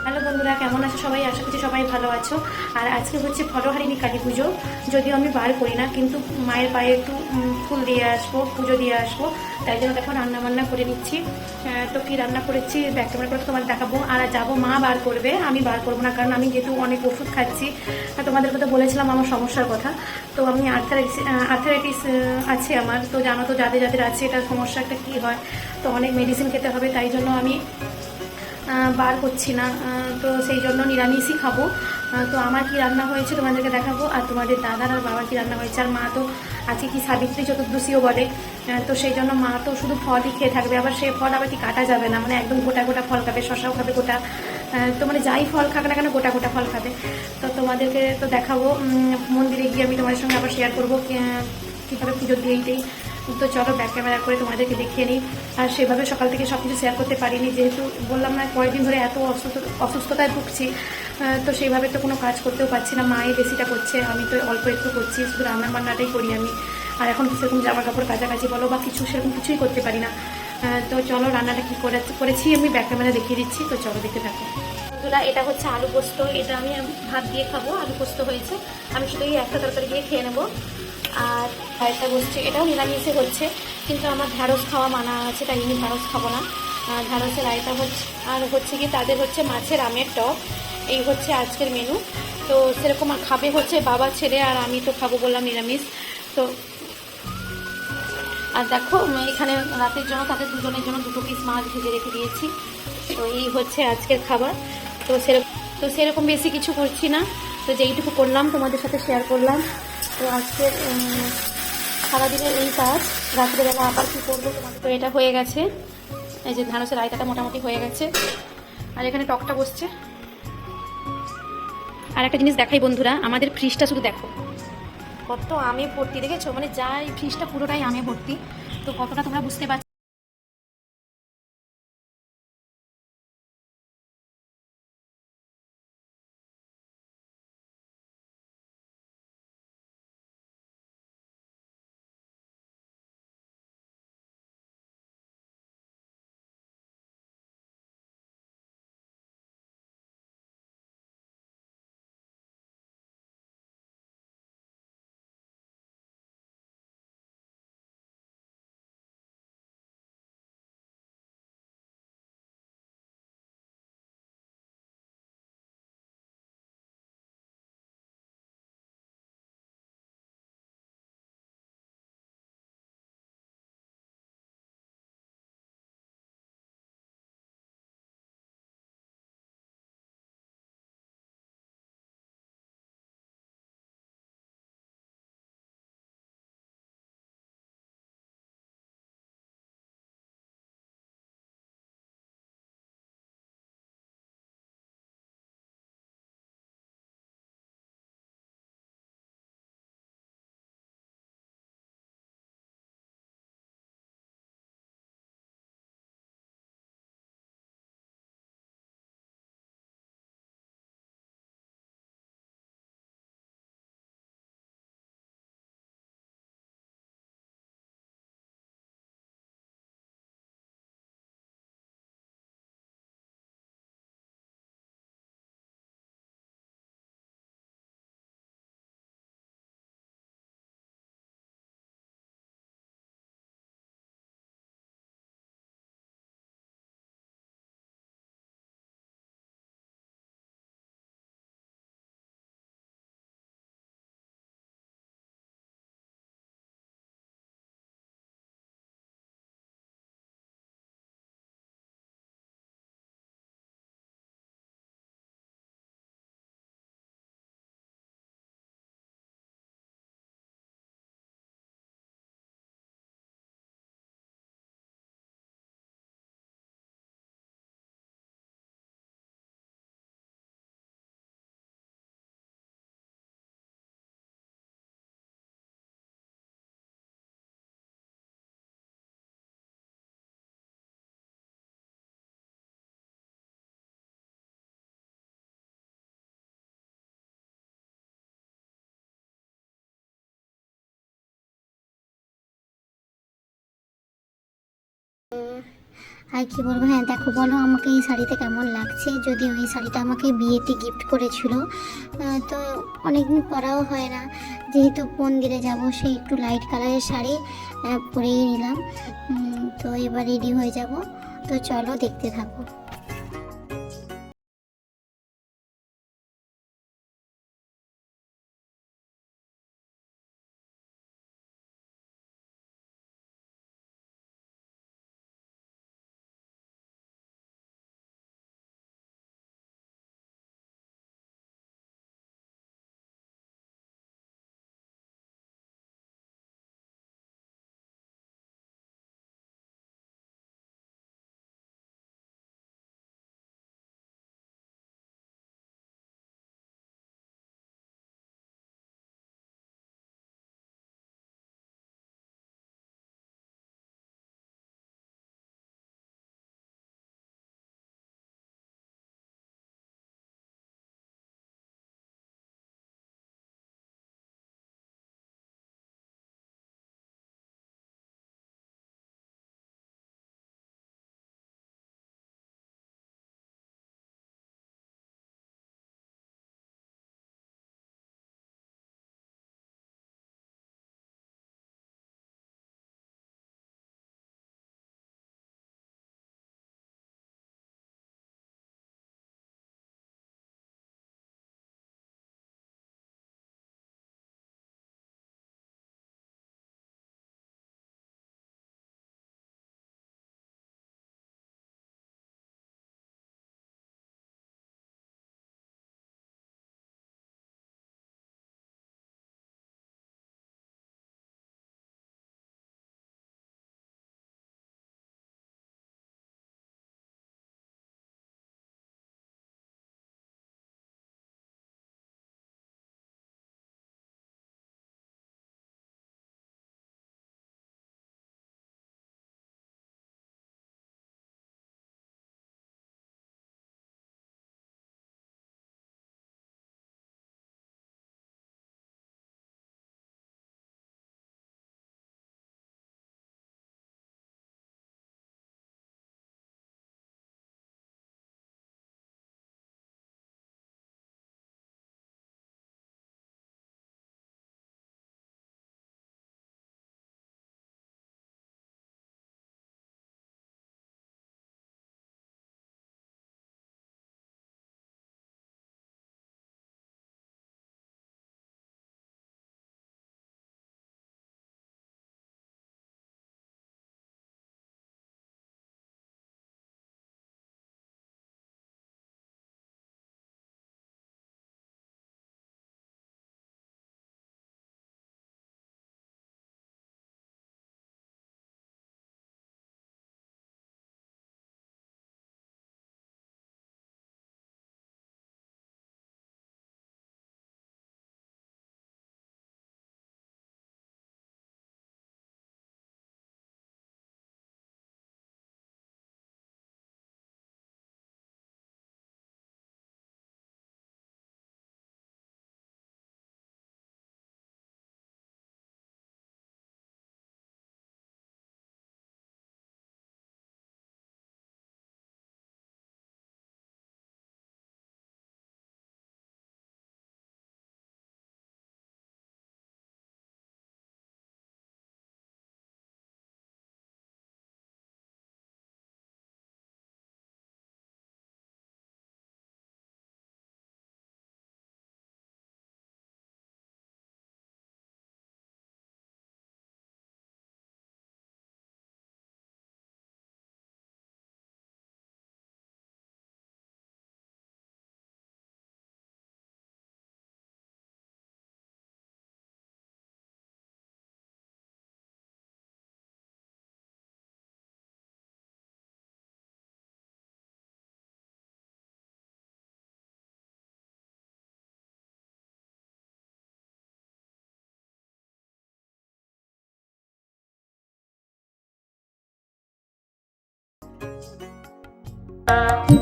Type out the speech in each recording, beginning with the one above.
Hello বন্ধুরা, কেমন আছো সবাই? আশা করছি সবাই ভালো আছো। আর আজকে হচ্ছে ফলহারিণী কালী পুজো। যদিও আমি বার করি না, কিন্তু মায়ের পায়ে একটু ফুল দিয়ে আসবো, পুজো দিয়ে আসবো, তাই জন্য দেখো রান্না বান্না করে নিচ্ছি। তো কি রান্না করেছি ব্যাক ক্যামেরা করে তোমার দেখাবো। আর যাবো, মা বার করবে, আমি বার করবো না, কারণ আমি যেহেতু অনেক ওষুধ খাচ্ছি। তোমাদের কথা বলেছিলাম আমার সমস্যার কথা। তো আমি আর্থারাইটিস আছে আমার, তো জানো তো যাদের যাদের আছে এটা সমস্যা একটা কী হয়। তো অনেক মেডিসিন খেতে হবে, তাই জন্য আমি বার করছি না। তো সেই জন্য নিরামিষই খাবো। তো আমার কি রান্না হয়েছে তোমাদেরকে দেখাবো, আর তোমাদের দাদার আর বাবার কি রান্না হয়েছে। আর মা তো আজকে কি সাবিত্রী চতুর্দশীও বলে, তো সেই জন্য মা তো শুধু ফলই খেয়ে থাকবে। আবার সেই ফল আবার কি কাটা যাবে না, মানে একদম গোটা গোটা ফল খাবে, শশাও খাবে গোটা। তো মানে যাই ফল খাবে না কেন গোটা গোটা ফল খাবে। তো তোমাদেরকে তো দেখাবো, মন্দিরে গিয়ে আমি তোমাদের সঙ্গে আবার শেয়ার করবো কীভাবে পুজো দিয়েই। তো চলো ব্যাক ক্যামেরা করে তোমাদেরকে দেখিয়ে নিই। আর সেভাবে সকাল থেকে সব কিছু শেয়ার করতে পারিনি, যেহেতু বললাম না কয়েকদিন ধরে এত অসুস্থতায় ভুগছি। তো সেইভাবে তো কোনো কাজ করতেও পারছি না, মায়ে বেশিটা করছে, আমি তো অল্প একটু করছি, শুধু রান্না বান্নাটাই করি আমি। আর এখন সেরকম জামা কাপড় কাছাকাছি বলো বা কিছু সেরকম কিছুই করতে পারি না। তো চলো রান্নাটা কী করেছি আমি ব্যাক ক্যামেরা দেখিয়ে দিচ্ছি, তো চলো দেখতে থাকো বন্ধুরা। এটা হচ্ছে আলু পোস্ত, এটা আমি ভাত দিয়ে খাবো। আলু পোস্ত হয়েছে, আমি শুধু এই একটা তরকারি দিয়ে খেয়ে নেবো। আর রায়তা বসছে, এটাও নিরামিষে হচ্ছে, কিন্তু আমার ঢ্যাঁড়স খাওয়া মানা আছে, তাই আমি ঢ্যাঁড়স খাবো না। ঢ্যাঁড়সের রায়তা হচ্ছে, আর হচ্ছে কি তাদের হচ্ছে মাছের আমের টক। এই হচ্ছে আজকের মেনু। তো সেরকম খাবে হচ্ছে বাবা ছেলে, আর আমি তো খাবো বললাম নিরামিষ। তো আর দেখো এখানে রাতের জন্য তাদের দুজনের জন্য 2 পিস মাছ ভেজে রেখে দিয়েছি। তো এই হচ্ছে আজকের খাবার। তো সেরকম বেশি কিছু করছি না, তো যেইটুকু করলাম তোমাদের সাথে শেয়ার করলাম। তো আজকের সারাদিনের এই কাজ, রাত্রেবেলা আবার কী করবো তোমাদের। তো এটা হয়ে গেছে, এই যে ঢ্যাঁড়সের রায়তাটা মোটামুটি হয়ে গেছে, আর এখানে টকটা বসছে। আর একটা জিনিস দেখাই বন্ধুরা, আমাদের ফ্রিজটা শুধু দেখো কত আমে ভর্তি, দেখেছো? মানে যাই ফ্রিজটা পুরোটাই আমে ভর্তি। তো কতটা তোমরা বুঝতে পারছো। আর কি বলবো, হ্যাঁ দেখো বলো আমাকে এই শাড়িতে কেমন লাগছে। যদিও এই শাড়িটা আমাকে বিয়েতে গিফট করেছিল, তো অনেকদিন পরাও হয় না, যেহেতু মন্দিরে যাব সেই একটু লাইট কালারের শাড়ি পরেই নিলাম। তো এবার রেডি হয়ে যাব, তো চলো দেখতে থাকো।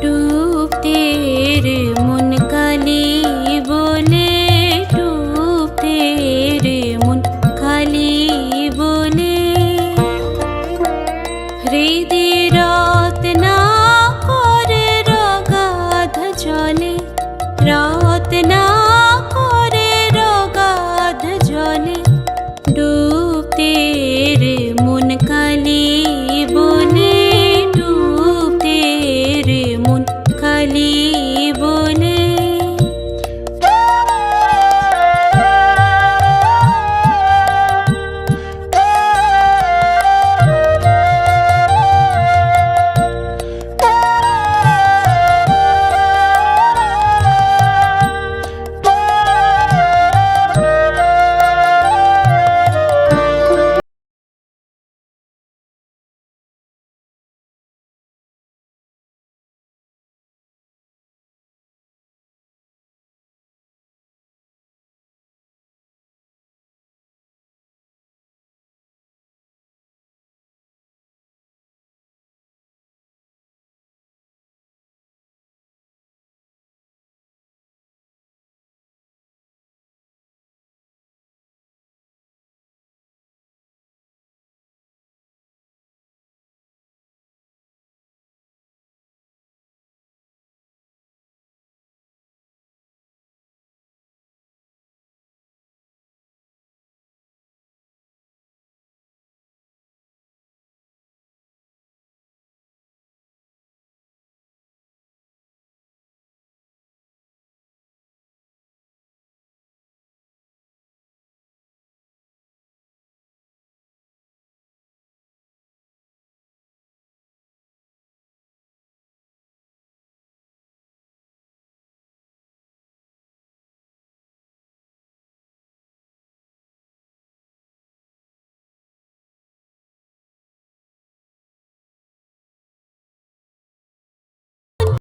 Do